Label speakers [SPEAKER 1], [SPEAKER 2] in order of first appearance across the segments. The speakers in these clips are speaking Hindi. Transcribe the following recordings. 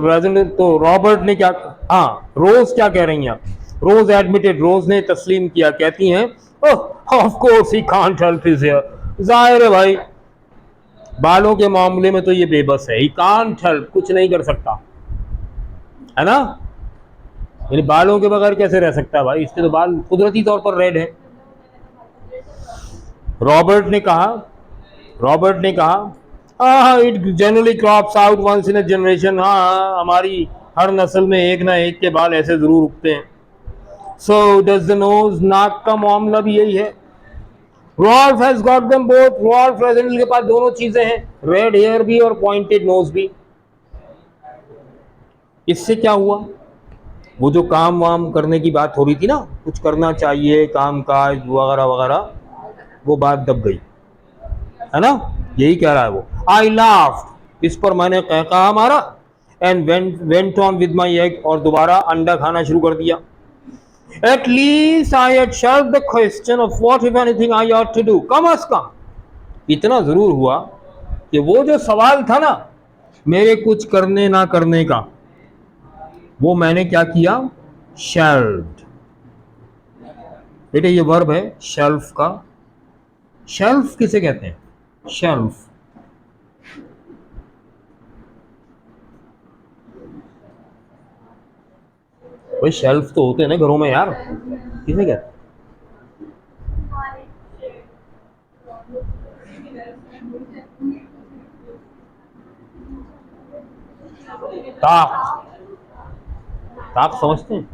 [SPEAKER 1] प्रेसिडेंट, तो रॉबर्ट ने क्या, हाँ रोज क्या कह रही हैं, रोज एडमिटेड, रोज ने तस्लीम किया, कहती हैं of course he can't help his hair, जाहिर है भाई बालों के मामले में तो ये बेबस है, ही कांट हेल्प, कुछ नहीं कर सकता, है ना, यानी बालों के बगैर कैसे रह सकता है भाई, इसके तो बाल कुदरती तौर पर रेड है। रॉबर्ट ने कहा हाँ it generally crops out once in a generation, हाँ हमारी हर नस्ल में एक ना एक के बाल ऐसे जरूर उगते हैं। सो डज द नोज, नाक का मामला भी यही है। Rolf has got them both, Rolf present के पास दोनों चीजें हैं, रेड हेयर भी और पॉइंटेड नोज भी। इससे क्या हुआ, वो जो काम वाम करने की बात हो रही थी ना, कुछ करना चाहिए काम काज वगैरह वगैरह, वो बात दब गई, है ना, यही कह रहा है वो। आई लाफ्ड, इस पर मैंने कहा मारा, and went on with my egg, और दोबारा अंडा खाना शुरू कर दिया। At least I had shelved the question of what if anything I ought to do, come a come इतना जरूर हुआ कि वो जो सवाल था ना मेरे कुछ करने ना करने का, वो मैंने क्या किया, शेल्व्ड। बेटे ये वर्ब है शेल्फ का, शेल्फ किसे कहते हैं, शेल्फ, भाई शेल्फ तो होते हैं ना घरों में यार, किसे कहते हैं, ताक, ताक समझते हैं,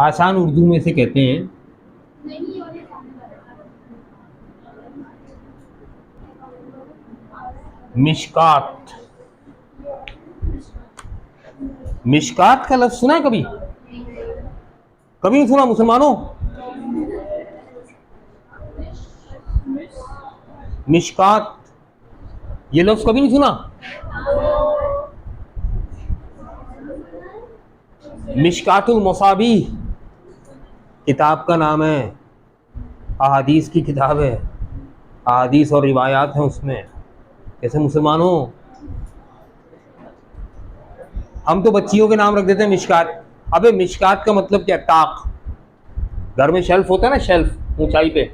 [SPEAKER 1] आसान उर्दू में से कहते हैं मिशकात। मिशकात का लफ्ज सुना है कभी, कभी नहीं सुना मुसलमानों, मिशकात ये लफ्ज कभी नहीं सुना, मिशकातुल मसाबी किताब का नाम है, अहादीस की किताब है, अहादीस और रिवायात हैं उसमें। कैसे मुसलमानों, हम तो बच्चियों के नाम रख देते हैं मिशकात, अबे मिशकात का मतलब क्या, ताक, घर में शेल्फ होता है ना, शेल्फ ऊंचाई पे,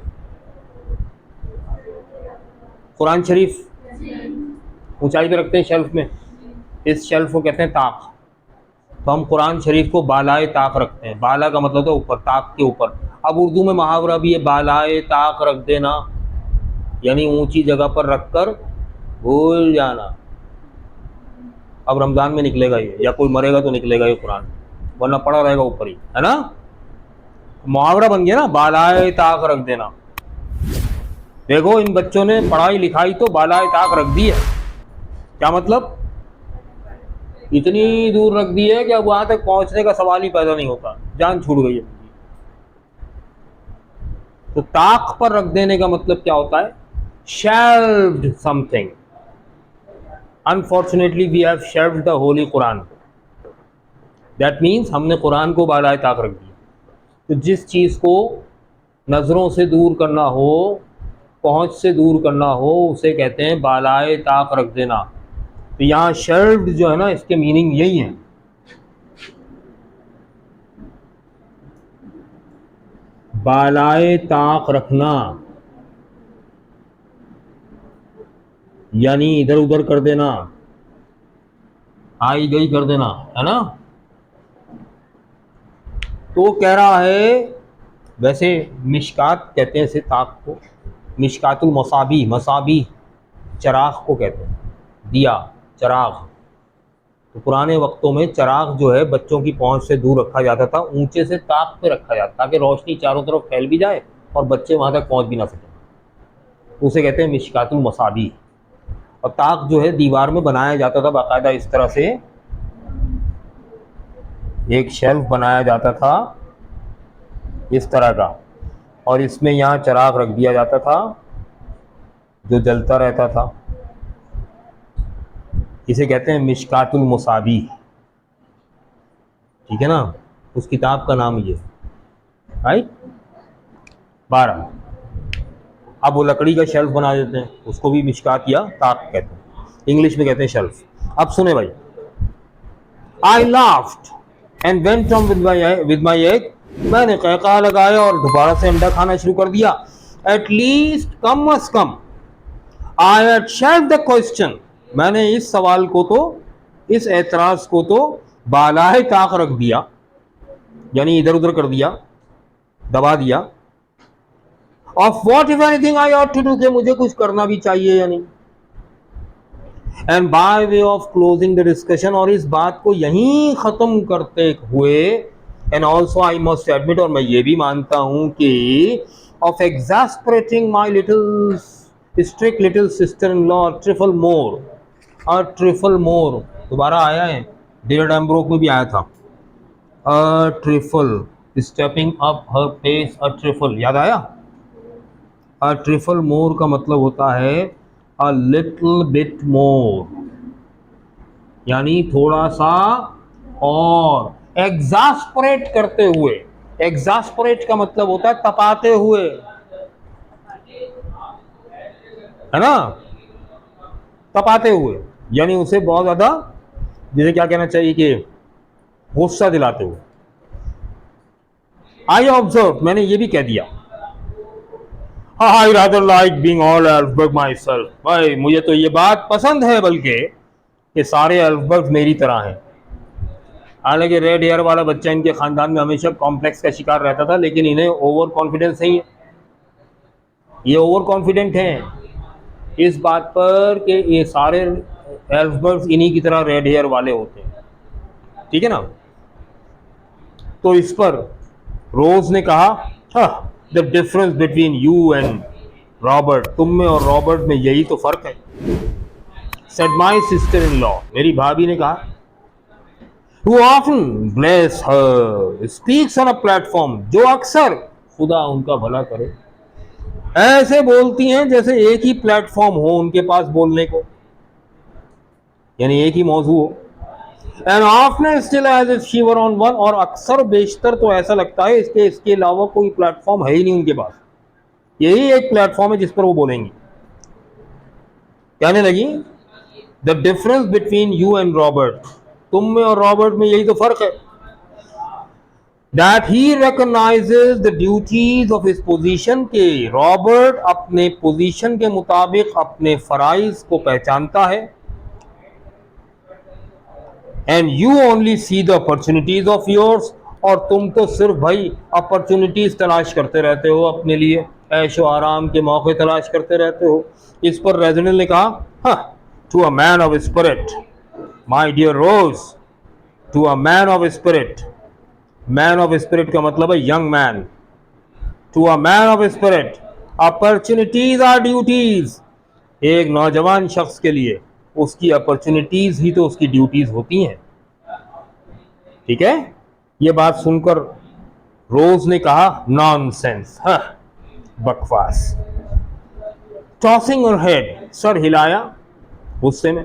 [SPEAKER 1] कुरान शरीफ ऊंचाई पे रखते हैं शेल्फ में, इस शेल्फ को कहते हैं ताक। तो हम कुरान शरीफ को बालाए ताक रखते हैं, बाला का मतलब तो ऊपर, ताक के ऊपर। अब उर्दू में मुहावरा भी है बालाए ताक रख देना, यानी ऊंची जगह पर रखकर भूल जाना। अब रमजान में निकलेगा ये, या कोई मरेगा तो निकलेगा ये कुरान, वरना पड़ा रहेगा ऊपर ही, है ना, मुहावरा बन गया ना, बालाए ताक रख देना। देखो इन बच्चों ने पढ़ाई लिखाई तो बालाए ताक रख दी है, क्या मतलब, इतनी दूर रख दी है कि अब वहां तक पहुंचने का सवाल ही पैदा नहीं होता, जान छूट गई है। तो ताक पर रख देने का मतलब क्या होता है, shelved something. Unfortunately we have shelved the holy Quran, that means हमने कुरान को बालाए ताक रख दिया। तो जिस चीज़ को नज़रों से दूर करना हो, पहुंच से दूर करना हो, उसे कहते हैं बालाए ताक रख देना। तो यहाँ शेल्व्ड जो है ना, इसके मीनिंग यही है, बालाए ताक रखना, यानी इधर उधर कर देना, आई गई कर देना, है ना। तो कह रहा है, वैसे मिशकात कहते हैं इसे ताक को, मिशकातुल मसाबी, मसाबी चराग को कहते हैं, दिया चराग। तो पुराने वक्तों में चराग जो है बच्चों की पहुंच से दूर रखा जाता था, ऊंचे से ताक पे रखा जाता ताकि रोशनी चारों तरफ फैल भी जाए और बच्चे वहां तक पहुंच भी ना सकें, उसे कहते हैं मिशकातुल मसाबी। और ताक जो है दीवार में बनाया जाता था बाकायदा, इस तरह से एक शेल्फ बनाया जाता था इस तरह का, और इसमें यहाँ चराग रख दिया जाता था जो जलता रहता था, इसे कहते हैं मिशकातुल मुसाबी, ठीक है ना, उस किताब का नाम ये, राइट। 12, अब वो लकड़ी का शेल्फ बना देते हैं, उसको भी मिशकात या ताक कहते हैं। इंग्लिश में कहते हैं शेल्फ। अब सुने भाई, I laughed and went on with my egg, मैंने कहका लगाया और दोबारा से अंडा खाना शुरू कर दिया। एट लीस्ट कम अज कम I had shelf the question, मैंने इस सवाल को तो, इस एतराज को तो बालाए ताक रख दिया, यानी इधर उधर कर दिया, दबा दिया। Of what if anything I ought to do, के मुझे कुछ करना भी चाहिए या नहीं। And by way of closing the discussion, और इस बात को यहीं खत्म करते हुए, and also I must admit, और मैं ये भी मानता हूं कि of exasperating my little strict little sister in law trifle more, और ट्रिफल मोर दोबारा आया है, डेविड एम्ब्रोक में भी आया था। अ ट्रिफल स्टेपिंग अप हर पेस, अ ट्रिफल याद आया। अ ट्रिफल मोर का मतलब होता है अ लिटिल बिट मोर, यानी थोड़ा सा और, एग्जास्परेट करते हुए। एग्जास्परेट का मतलब होता है तपाते हुए, है ना, तपाते हुए, यानी उसे बहुत ज्यादा, जिसे क्या कहना चाहिए कि गुस्सा दिलाते हुए। आई ऑब्जर्व, मैंने ये भी कह दिया, I rather like being all Elphberg myself, भाई मुझे तो ये बात पसंद है बल्कि कि सारे एल्फबर्ग मेरी तरह हैं। हालांकि रेड हेयर वाला बच्चा इनके खानदान में हमेशा कॉम्प्लेक्स का शिकार रहता था, लेकिन इन्हें ओवर कॉन्फिडेंस नहीं है, ये ओवर कॉन्फिडेंट हैं इस बात पर कि ये सारे एल्फबर्ग्स इन्हीं की तरह रेड हेयर वाले होते हैं, ठीक है ना। तो इस पर रोज ने कहा, the difference between you and Robert, तुम में और रॉबर्ट में यही तो फर्क है। Said my sister in law, मेरी भाभी ने कहा, who often bless her speaks on a platform, जो अक्सर, खुदा उनका भला करे, ऐसे बोलती हैं जैसे एक ही प्लेटफॉर्म हो उनके पास बोलने को, यानी एक ही मौजू हो। And often still as if she were on one, और अक्सर बेशतर तो ऐसा लगता है इसके अलावा कोई प्लेटफॉर्म है ही नहीं उनके पास, यही एक प्लेटफॉर्म है जिस पर वो बोलेंगी। कहने लगी, the difference between you and Robert, तुम में और रॉबर्ट में यही तो फर्क है, that he recognizes the duties of his position, के रॉबर्ट अपने पोजीशन के मुताबिक अपने फराइज को पहचानता है, and you only see the opportunities of yours, और तुम तो सिर्फ भाई अपॉर्चुनिटीज तलाश करते रहते हो अपने लिए, ऐशो आराम के मौके तलाश करते रहते हो। इस पर रेजिडेंट ने कहा, to a man of spirit my dear Rose, to a man of spirit, man of spirit का मतलब है young man, to a man of spirit opportunities are duties, एक नौजवान शख्स के लिए उसकी अपॉर्चुनिटीज ही तो उसकी ड्यूटीज होती हैं, ठीक है। ये बात सुनकर रोज ने कहा, नॉनसेंस, बकवास। टॉसिंग हर हेड, सर हिलाया गुस्से में।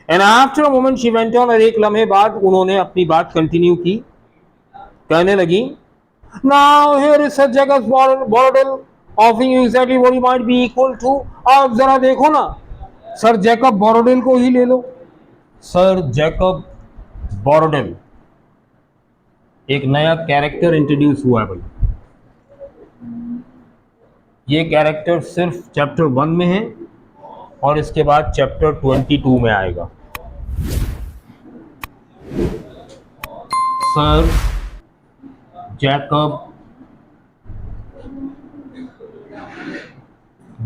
[SPEAKER 1] And after a moment she went on, और एक लम्हे बाद उन्होंने अपनी बात कंटिन्यू की, कहने लगी, now here is sir Jacob Borrodale offering you exactly what he might be equal to, आप जरा देखो ना, सर जैकब बोरोडेल को ही ले लो। सर जैकब बोरोडेल, एक नया कैरेक्टर इंट्रोड्यूस हुआ है भाई, ये कैरेक्टर सिर्फ चैप्टर 1 में है और इसके बाद चैप्टर 22 में आएगा। सर जैकब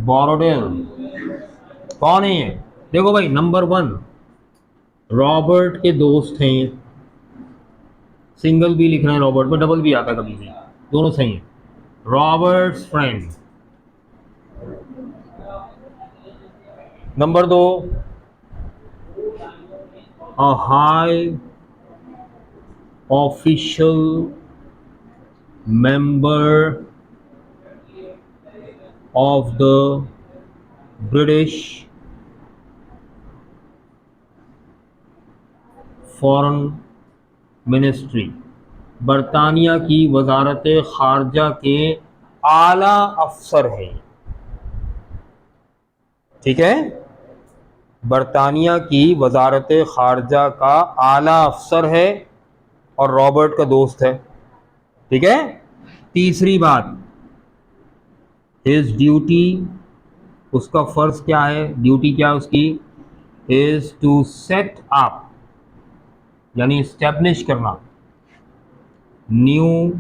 [SPEAKER 1] बोरोडेल कौन है ये? देखो भाई, नंबर 1 रॉबर्ट के दोस्त हैं, सिंगल भी लिखना है रॉबर्ट में, डबल भी आता कभी भी, दोनों सही है, Roberts friend. Number 2 a high official member of the British Foreign Ministry, बरतानिया की वजारत खारजा के आला अफसर हैं, ठीक है। बरतानिया की वजारत खारजा का आला अफसर है और रॉबर्ट का दोस्त है। ठीक है। तीसरी बात, हिज ड्यूटी, उसका फर्ज क्या है, ड्यूटी क्या है उसकी, इज टू सेट अप यानी इस्टेब्लिश करना new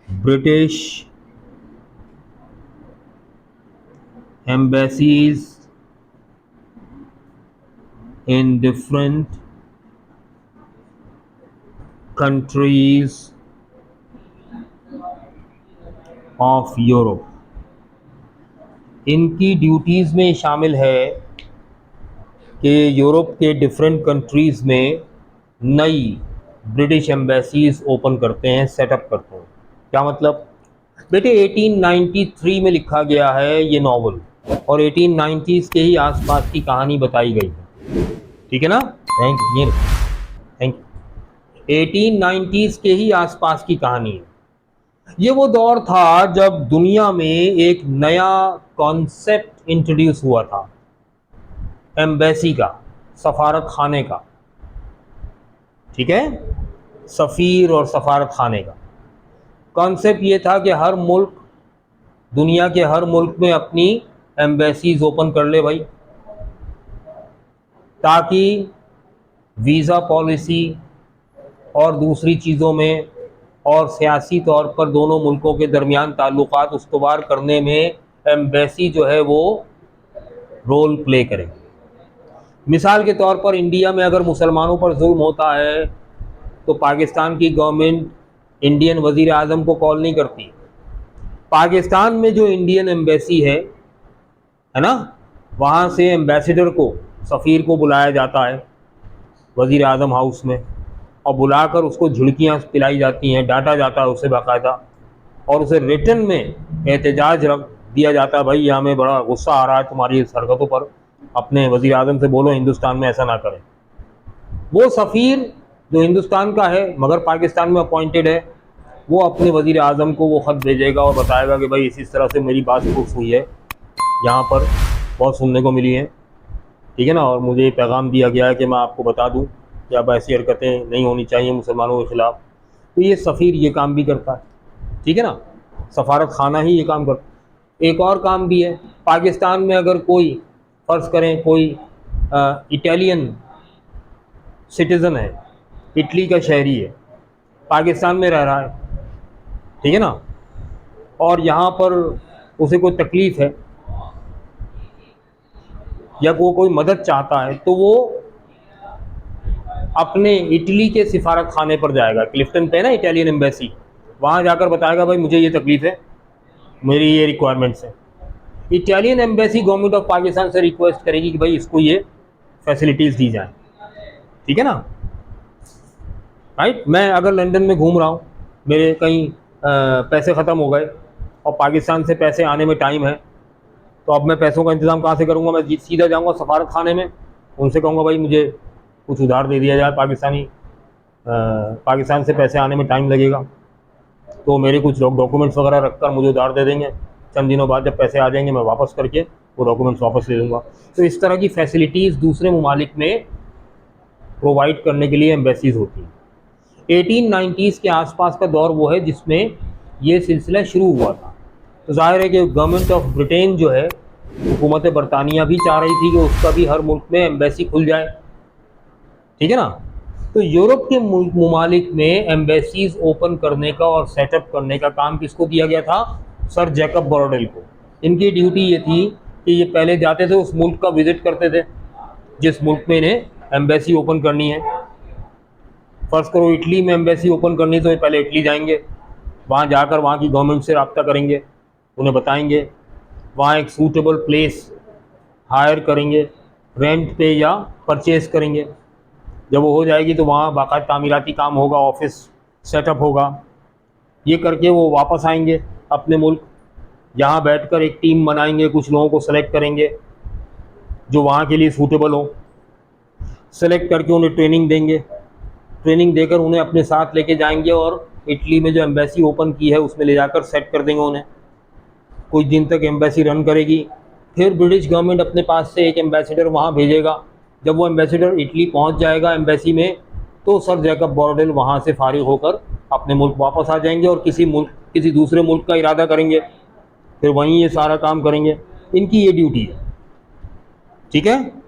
[SPEAKER 1] British embassies in different countries of Europe. इनकी ड्यूटीज़ में शामिल है कि यूरोप के डिफरेंट कंट्रीज़ में नई ब्रिटिश एम्बेसीज ओपन करते हैं, सेटअप करते हैं। क्या मतलब बेटे, 1893 में लिखा गया है ये नावल और 1890s के ही आसपास की कहानी बताई गई है। ठीक है ना, थैंक यू। 1890s के ही आसपास की कहानी है। ये वो दौर था जब दुनिया में एक नया कॉन्सेप्ट इंट्रोड्यूस हुआ था, एम्बेसी का, सफारत खाने का। ठीक है, सफ़ीर और सफारत खाने का कॉन्सेप्ट ये था कि हर मुल्क, दुनिया के हर मुल्क में अपनी एम्बेसीज ओपन कर ले भाई, ताकि वीज़ा पॉलिसी और दूसरी चीज़ों में और सियासी तौर पर दोनों मुल्कों के दरमियान ताल्लुकात उस्तवार करने में एम्बेसी जो है वो रोल प्ले करे। मिसाल के तौर पर इंडिया में अगर मुसलमानों पर जुल्म होता है तो पाकिस्तान की गवर्नमेंट इंडियन वज़ीर आज़म को कॉल नहीं करती। पाकिस्तान में जो इंडियन एम्बेसी है ना, वहाँ से एम्बेसडर को, सफ़ीर को बुलाया जाता है वज़ीर आज़म हाउस में और बुलाकर उसको झुड़कियाँ पिलाई जाती हैं, डांटा जाता है उसे बाकायदा, और उसे रिटन में एहतजाज रख दिया जाता है, भाई हमें बड़ा गुस्सा आ रहा है तुम्हारी इस हरकतों पर, अपने वज़ीर आज़म से बोलो हिंदुस्तान में ऐसा ना करें। वो सफ़ीर जो हिंदुस्तान का है मगर पाकिस्तान में अपॉइंटेड है, वो अपने वज़ीर आज़म को वो ख़त भेजेगा और बताएगा कि भाई इस तरह से मेरी बात पुरुष हुई है, यहाँ पर बहुत सुनने को मिली है। ठीक है ना, और मुझे पैगाम दिया गया है कि मैं आपको बता दूँ कि अब ऐसी हरकतें नहीं होनी चाहिए मुसलमानों के ख़िलाफ़। तो ये सफ़ीर ये काम भी करता है। ठीक है ना, सफारत खाना ही ये काम करता। एक और काम भी है, पाकिस्तान में अगर कोई, फ़र्ज़ करें कोई इटालियन सिटीज़न है, इटली का शहरी है, पाकिस्तान में रह रहा है, ठीक है ना, और यहाँ पर उसे कोई तकलीफ़ है या वो कोई मदद चाहता है, तो वो अपने इटली के सिफारत खाने पर जाएगा, क्लिफ्टन पे ना इटालियन एम्बेसी, वहाँ जाकर बताएगा भाई मुझे ये तकलीफ़ है, मेरी ये रिक्वायरमेंट्स है। Italian embassy government of Pakistan से रिक्वेस्ट करेगी कि भाई इसको ये फैसिलिटीज़ दी जाएँ। ठीक है ना, राइट। मैं अगर लंदन में घूम रहा हूँ, मेरे कहीं पैसे ख़त्म हो गए और पाकिस्तान से पैसे आने में टाइम है, तो अब मैं पैसों का इंतज़ाम कहाँ से करूँगा? मैं सीधा जाऊँगा सफारत खाने में, उनसे कहूँगा भाई मुझे कुछ उधार दे दिया जाए, पाकिस्तान से पैसे आने में टाइम लगेगा, तो मेरे कुछ डॉक्यूमेंट्स वगैरह रखकर मुझे उधार दे देंगे, चंद दिनों बाद जब पैसे आ जाएंगे मैं वापस करके वो डॉक्यूमेंट्स वापस ले लूँगा। तो इस तरह की फैसिलिटीज़ दूसरे ममालिक में प्रोवाइड करने के लिए एम्बेसीज़ होती हैं। 1890s के आसपास का दौर वो है जिसमें ये सिलसिला शुरू हुआ था। तो जाहिर है कि गवर्नमेंट ऑफ ब्रिटेन जो है, हुकूमत बरतानिया भी चाह रही थी कि उसका भी हर मुल्क में एम्बेसी खुल जाए। ठीक है ना, तो यूरोप के ममालिक में एम्बेसीज ओपन करने का और सेटअप करने का काम किसको दिया गया था? सर जैकब बोरडेल को। इनकी ड्यूटी ये थी कि ये पहले जाते थे, उस मुल्क का विज़िट करते थे जिस मुल्क में इन्हें एम्बेसी ओपन करनी है। फ़र्ज़ करो इटली में एम्बेसी ओपन करनी, तो ये पहले इटली जाएंगे, वहाँ जाकर वहाँ की गवर्नमेंट से रब्ता करेंगे, उन्हें बताएंगे, वहाँ एक सूटेबल प्लेस हायर करेंगे, रेंट पे या परचेज़ करेंगे। जब वो हो जाएगी तो वहाँ बाकायदा तामीराती काम होगा, ऑफिस सेटअप होगा। ये करके वो वापस आएंगे अपने मुल्क, यहाँ बैठकर एक टीम बनाएंगे, कुछ लोगों को सेलेक्ट करेंगे जो वहाँ के लिए सूटेबल हो, सेलेक्ट करके उन्हें ट्रेनिंग देंगे, ट्रेनिंग देकर उन्हें अपने साथ लेके जाएंगे और इटली में जो एम्बेसी ओपन की है उसमें ले जाकर सेट कर देंगे उन्हें। कुछ दिन तक एम्बेसी रन करेगी, फिर ब्रिटिश गवर्नमेंट अपने पास से एक एम्बेसडर वहाँ भेजेगा। जब वो एम्बेसडर इटली पहुँच जाएगा एम्बेसी में, तो सर जैकब बोरडेल वहाँ से फारिग होकर अपने मुल्क वापस आ जाएंगे और किसी दूसरे मुल्क का इरादा करेंगे, फिर वहीं ये सारा काम करेंगे। इनकी ये ड्यूटी है, ठीक है।